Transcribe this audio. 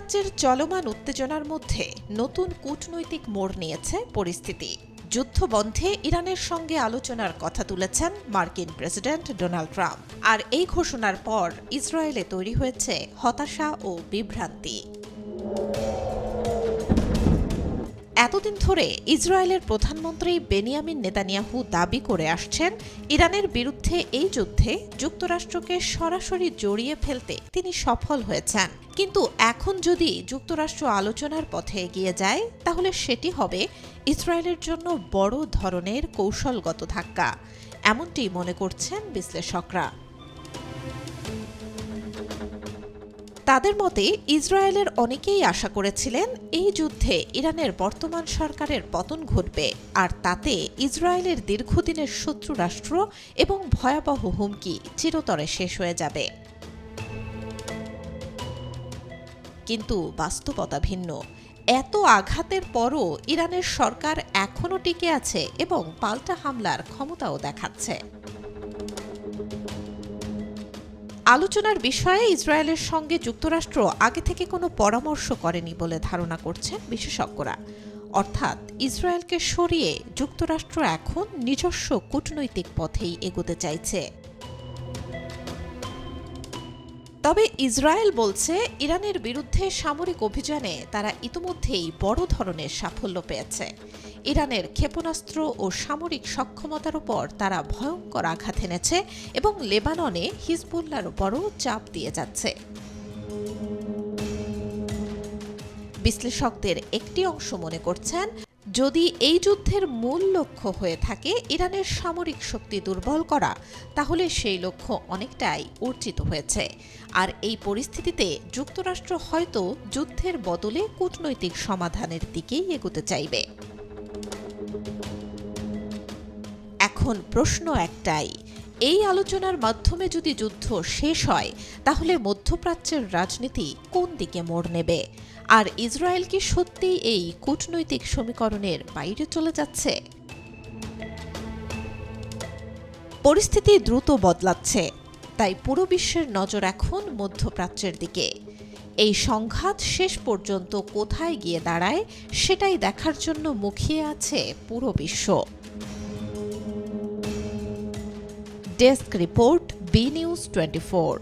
মধ্যপ্রাচ্যের চলমান উত্তেজনার মধ্যে নতুন কূটনৈতিক মোড় নিয়েছে পরিস্থিতি। যুদ্ধ বন্ধে ইরানের সঙ্গে আলোচনার কথা তুলেছেন মার্কিন প্রেসিডেন্ট ডোনাল্ড ট্রাম্প। আর এই ঘোষণার পর ইসরায়েলে তৈরি হয়েছে হতাশা ও বিভ্রান্তি। এতদিন ধরে ইসরায়েলের প্রধানমন্ত্রী বেনিয়ামিন নেতানিয়াহু দাবি করে আসছেন, ইরানের বিরুদ্ধে এই যুদ্ধে যুক্তরাষ্ট্রকে সরাসরি জড়িয়ে ফেলতে তিনি সফল হয়েছেন। কিন্তু এখন যদি যুক্তরাষ্ট্র আলোচনার পথে এগিয়ে যায়, তাহলে সেটি হবে ইসরায়েলের জন্য বড় ধরনের কৌশলগত ধাক্কা, এমনটি মনে করছেন বিশ্লেষকরা। তাদের মতে ইসরায়েলের অনেকেই আশা করেছিলেন এই যুদ্ধে ইরানের বর্তমান সরকারের পতন ঘটবে, আর তাতে ইসরায়েলের দীর্ঘদিনের শত্রু রাষ্ট্র এবং ভয়াবহ হুমকি চিরতরে শেষ হয়ে যাবে। কিন্তু বাস্তবতা ভিন্ন। এত আঘাতের পরও ইরানের সরকার এখনও টিকে আছে এবং পাল্টা হামলার ক্ষমতাও দেখাচ্ছে। আলোচনার বিষয়ে ইসরায়েলের সঙ্গে যুক্তরাষ্ট্র আগে থেকে কোনো পরামর্শ করেনি বলে ধারণা করছেন বিশেষজ্ঞরা। অর্থাৎ ইসরায়েলকে সরিয়ে যুক্তরাষ্ট্র এখন নিজস্ব কূটনৈতিক পথেই এগোতে চাইছে। তবে ইসরায়েল বলছে, ইরানের বিরুদ্ধে সামরিক অভিযানে তারা ইতিমধ্যেই বড় ধরনের সাফল্য পেয়েছে। ইরানের ক্ষেপণাস্ত্র ও সামরিক সক্ষমতার উপর তারা ভয়ঙ্কর আঘাত এনেছে এবং লেবাননে হিজবুল্লাহর উপরও চাপ দিয়ে যাচ্ছে। বিশ্লেষকদের একটি অংশ মনে করছেন, যদি এই যুদ্ধের মূল লক্ষ্য হয়ে থাকে ইরানের সামরিক শক্তি দুর্বল করা, তাহলে সেই লক্ষ্য অনেকটাই অর্জিত হয়েছে। আর এই পরিস্থিতিতে যুক্তরাষ্ট্র হয়তো যুদ্ধের বদলে কূটনৈতিক সমাধানের দিকেই এগোতে চাইবে। এখন প্রশ্ন একটাই, এই আলোচনার মাধ্যমে যদি যুদ্ধ শেষ হয়, তাহলে মধ্যপ্রাচ্যের রাজনীতি কোন দিকে মোড় নেবে? আর ইসরায়েল কি সত্যিই এই কূটনৈতিক সমীকরণের বাইরে চলে যাচ্ছে? পরিস্থিতি দ্রুত বদলাচ্ছে, তাই পুরো বিশ্বের নজর এখন মধ্যপ্রাচ্যের দিকে। এই সংঘাত শেষ পর্যন্ত কোথায় গিয়ে দাঁড়ায়, সেটাই দেখার জন্য মুখিয়ে আছে পুরো বিশ্ব। Desk report, B news 24।